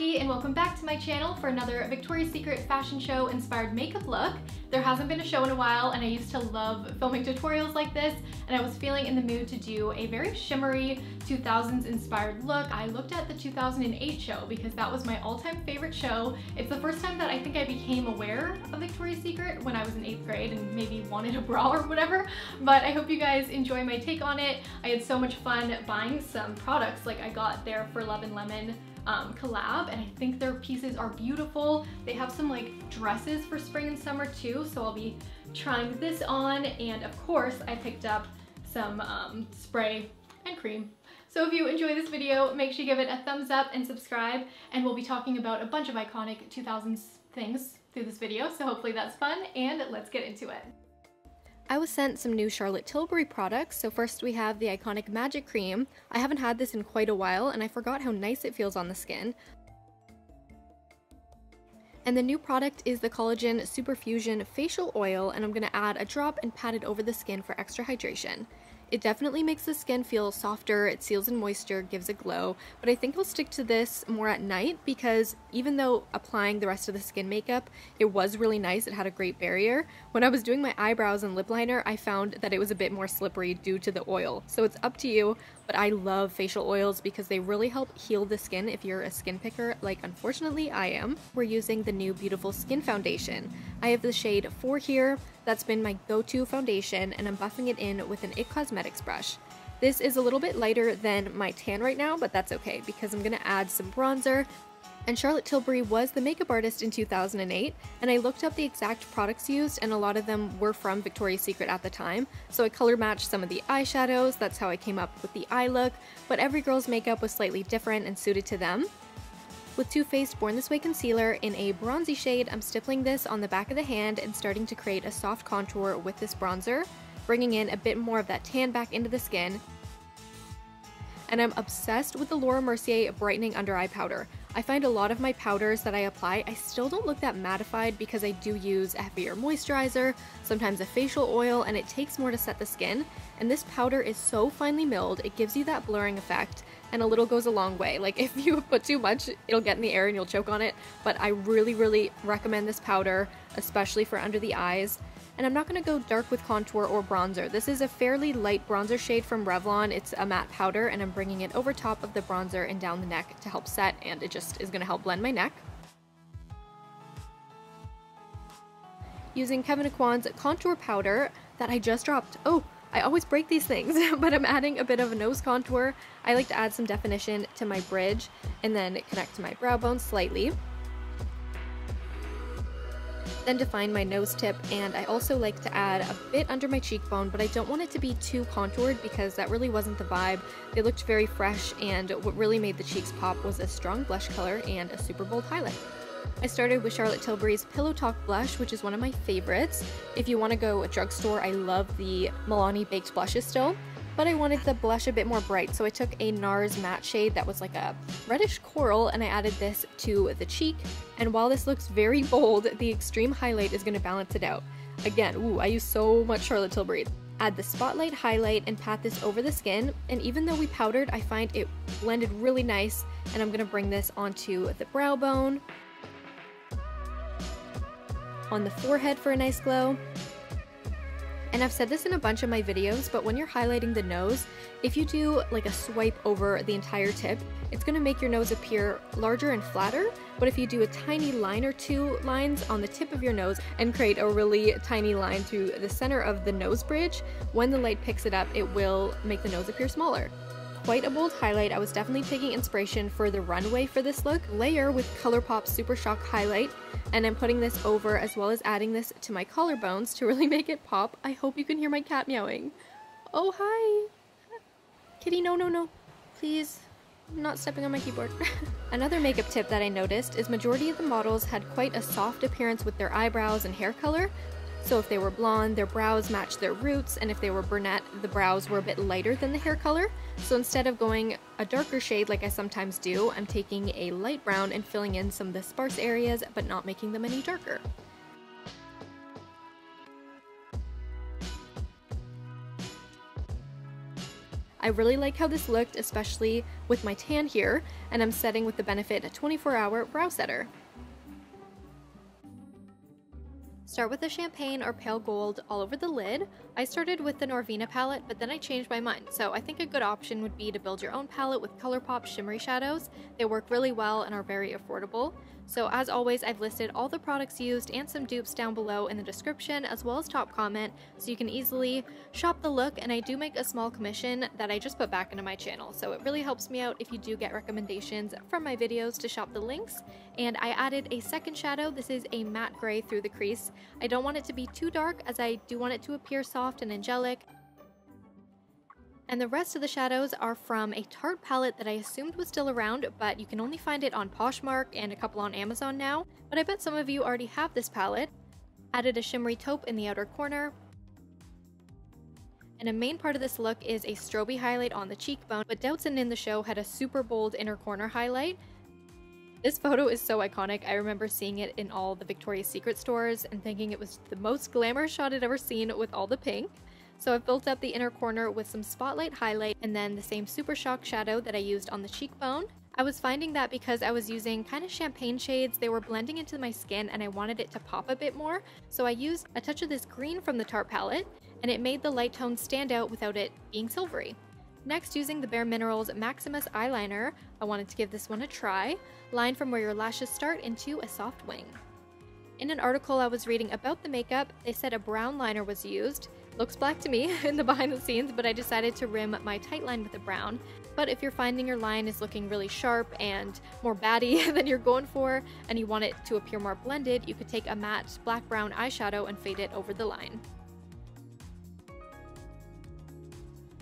Jackie and welcome back to my channel for another Victoria's Secret fashion show inspired makeup look. There hasn't been a show in a while and I used to love filming tutorials like this, and I was feeling in the mood to do a very shimmery 2000s inspired look. I looked at the 2008 show because that was my all-time favorite show. It's the first time that I think I became aware of Victoria's Secret when I was in 8th grade and maybe wanted a bra or whatever, but I hope you guys enjoy my take on it. I had so much fun buying some products, like I got their For Love and Lemon collab, and I think their pieces are beautiful. They have some like dresses for spring and summer too, so I'll be trying this on, and of course I picked up some spray and cream. So if you enjoy this video, make sure you give it a thumbs up and subscribe, and we'll be talking about a bunch of iconic 2000s things through this video, so hopefully that's fun, and let's get into it. I was sent some new Charlotte Tilbury products. So first we have the iconic Magic Cream. I haven't had this in quite a while and I forgot how nice it feels on the skin. And the new product is the Collagen Superfusion Facial Oil, and I'm going to add a drop and pat it over the skin for extra hydration. It definitely makes the skin feel softer, it seals in moisture, gives a glow, but I think I'll stick to this more at night because even though applying the rest of the skin makeup, it was really nice, it had a great barrier, when I was doing my eyebrows and lip liner, I found that it was a bit more slippery due to the oil. So it's up to you, but I love facial oils because they really help heal the skin if you're a skin picker, like unfortunately I am. We're using the new Beautiful Skin Foundation. I have the shade 4 here. That's been my go-to foundation, and I'm buffing it in with an IT Cosmetics brush. This is a little bit lighter than my tan right now, but that's okay because I'm going to add some bronzer. And Charlotte Tilbury was the makeup artist in 2008, and I looked up the exact products used, and a lot of them were from Victoria's Secret at the time, so I color matched some of the eyeshadows. That's how I came up with the eye look, but every girl's makeup was slightly different and suited to them. With Too Faced Born This Way concealer in a bronzy shade, I'm stippling this on the back of the hand and starting to create a soft contour with this bronzer, bringing in a bit more of that tan back into the skin. And I'm obsessed with the Laura Mercier Brightening Under Eye Powder. I find a lot of my powders that I apply, I still don't look that mattified because I do use a heavier moisturizer, sometimes a facial oil, and it takes more to set the skin. And this powder is so finely milled, it gives you that blurring effect, and a little goes a long way. Like if you put too much, it'll get in the air and you'll choke on it, but I really recommend this powder, especially for under the eyes. And I'm not going to go dark with contour or bronzer. This is a fairly light bronzer shade from Revlon. It's a matte powder, and I'm bringing it over top of the bronzer and down the neck to help set, and it just is going to help blend my neck. Using Kevyn Aucoin's contour powder that I just dropped. Oh, I always break these things, but I'm adding a bit of a nose contour. I like to add some definition to my bridge and then connect to my brow bone slightly. Then define my nose tip, and I also like to add a bit under my cheekbone, but I don't want it to be too contoured because that really wasn't the vibe. They looked very fresh, and what really made the cheeks pop was a strong blush color and a super bold highlight. I started with Charlotte Tilbury's Pillow Talk blush, which is one of my favorites. If you want to go a drugstore, I love the Milani baked blushes still, but I wanted the blush a bit more bright, so I took a NARS matte shade that was like a reddish coral, and I added this to the cheek. And while this looks very bold, the extreme highlight is going to balance it out. Again, ooh, I use so much Charlotte Tilbury. Add the spotlight highlight and pat this over the skin, and even though we powdered, I find it blended really nice, and I'm going to bring this onto the brow bone, on the forehead for a nice glow. And I've said this in a bunch of my videos, but when you're highlighting the nose, if you do like a swipe over the entire tip, it's going to make your nose appear larger and flatter, but if you do a tiny line or two lines on the tip of your nose and create a really tiny line through the center of the nose bridge, when the light picks it up, it will make the nose appear smaller. Quite a bold highlight. I was definitely taking inspiration for the runway for this look. Layer with ColourPop Super Shock highlight, and I'm putting this over as well as adding this to my collarbones to really make it pop. I hope you can hear my cat meowing. Oh, hi! Kitty, no. Please. I'm not stepping on my keyboard. Another makeup tip that I noticed is majority of the models had quite a soft appearance with their eyebrows and hair color. So if they were blonde, their brows matched their roots, and if they were brunette, the brows were a bit lighter than the hair color. So instead of going a darker shade like I sometimes do, I'm taking a light brown and filling in some of the sparse areas, but not making them any darker. I really like how this looked, especially with my tan here, and I'm setting with the Benefit 24-hour brow setter. Start with the champagne or pale gold all over the lid. I started with the Norvina palette, but then I changed my mind, so I think a good option would be to build your own palette with ColourPop shimmery shadows. They work really well and are very affordable. So as always, I've listed all the products used and some dupes down below in the description, as well as top comment, so you can easily shop the look, and I do make a small commission that I just put back into my channel, so it really helps me out if you do get recommendations from my videos to shop the links. And I added a second shadow. This is a matte gray through the crease. I don't want it to be too dark, as I do want it to appear soft and angelic. And the rest of the shadows are from a Tarte palette that I assumed was still around, but you can only find it on Poshmark and a couple on Amazon now. But I bet some of you already have this palette. Added a shimmery taupe in the outer corner. And a main part of this look is a stroby highlight on the cheekbone, but Doutzen in the show had a super bold inner corner highlight. This photo is so iconic. I remember seeing it in all the Victoria's Secret stores and thinking it was the most glamorous shot I'd ever seen with all the pink. So I've built up the inner corner with some spotlight highlight and then the same Super Shock shadow that I used on the cheekbone. I was finding that because I was using kind of champagne shades, they were blending into my skin and I wanted it to pop a bit more. So I used a touch of this green from the Tarte palette, and it made the light tone stand out without it being silvery. Next, using the Bare Minerals Maximus eyeliner, I wanted to give this one a try. Line from where your lashes start into a soft wing. In an article I was reading about the makeup, they said a brown liner was used. Looks black to me in the behind the scenes, but I decided to rim my tight line with a brown. But if you're finding your line is looking really sharp and more batty than you're going for, and you want it to appear more blended, you could take a matte black-brown eyeshadow and fade it over the line.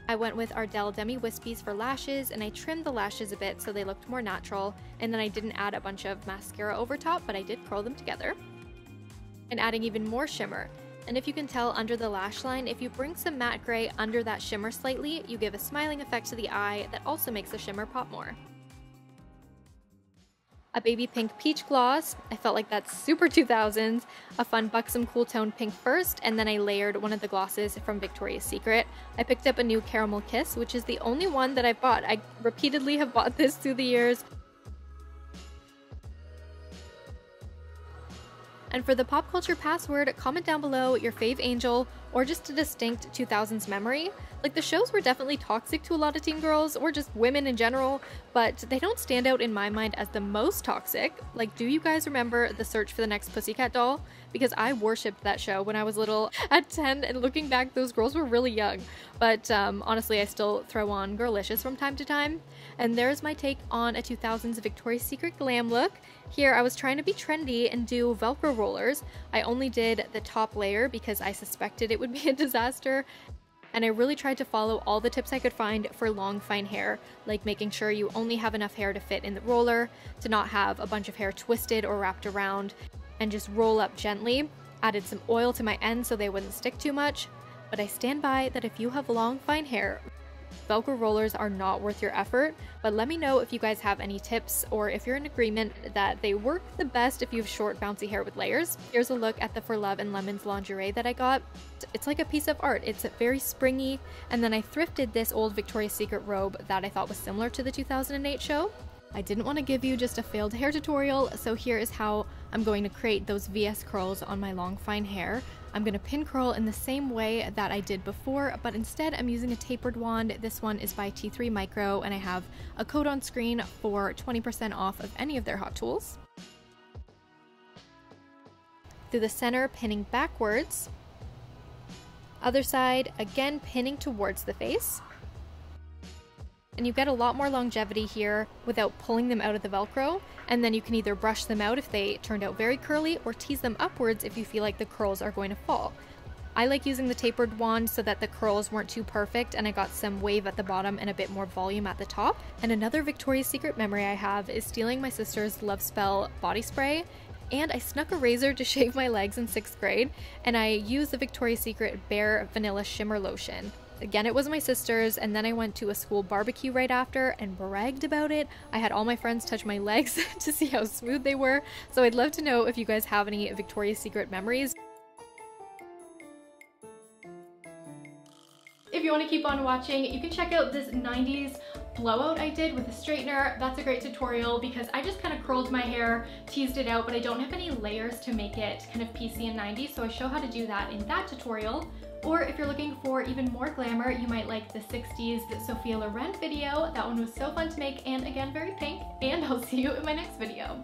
I went with Ardell Demi Wispies for lashes, and I trimmed the lashes a bit so they looked more natural, and then I didn't add a bunch of mascara over top, but I did curl them together. And adding even more shimmer. And if you can tell under the lash line, if you bring some matte gray under that shimmer slightly, you give a smiling effect to the eye that also makes the shimmer pop more. A baby pink peach gloss. I felt like that's super 2000s. A fun buxom cool tone pink first, and then I layered one of the glosses from Victoria's Secret. I picked up a new Caramel Kiss, which is the only one that I've bought. I repeatedly have bought this through the years. And for the pop culture password, comment down below your fave angel or just a distinct 2000s memory. Like, the shows were definitely toxic to a lot of teen girls, or just women in general, but they don't stand out in my mind as the most toxic. Like, do you guys remember The Search for the Next Pussycat Doll? Because I worshipped that show when I was little at 10, and looking back, those girls were really young. But honestly, I still throw on Girlicious from time to time. And there's my take on a 2000s Victoria's Secret glam look. Here, I was trying to be trendy and do Velcro rollers. I only did the top layer because I suspected it would be a disaster. And I really tried to follow all the tips I could find for long, fine hair, like making sure you only have enough hair to fit in the roller, to not have a bunch of hair twisted or wrapped around, and just roll up gently. Added some oil to my ends so they wouldn't stick too much. But I stand by that if you have long, fine hair, Velcro rollers are not worth your effort. But let me know if you guys have any tips, or if you're in agreement that they work the best if you have short, bouncy hair with layers. Here's a look at the For Love and Lemons lingerie that I got. It's like a piece of art. It's very springy, and then I thrifted this old Victoria's Secret robe that I thought was similar to the 2008 show. I didn't want to give you just a failed hair tutorial, so here is how I'm going to create those VS curls on my long, fine hair. I'm going to pin curl in the same way that I did before, but instead I'm using a tapered wand. This one is by T3 Micro, and I have a code on screen for 20% off of any of their hot tools. Through the center, pinning backwards. Other side, again pinning towards the face. And you get a lot more longevity here without pulling them out of the Velcro, and then you can either brush them out if they turned out very curly, or tease them upwards if you feel like the curls are going to fall. I like using the tapered wand so that the curls weren't too perfect, and I got some wave at the bottom and a bit more volume at the top. And another Victoria's Secret memory I have is stealing my sister's Love Spell body spray, and I snuck a razor to shave my legs in 6th grade, and I used the Victoria's Secret Bare Vanilla Shimmer Lotion. Again, it was my sister's, and then I went to a school barbecue right after and bragged about it. I had all my friends touch my legs to see how smooth they were, so I'd love to know if you guys have any Victoria's Secret memories. If you want to keep on watching, you can check out this 90s blowout I did with a straightener. That's a great tutorial because I just kind of curled my hair, teased it out, but I don't have any layers to make it kind of piecey and 90s, so I show how to do that in that tutorial. Or if you're looking for even more glamour, you might like the 60s Sophia Loren video. That one was so fun to make and again very pink, and I'll see you in my next video.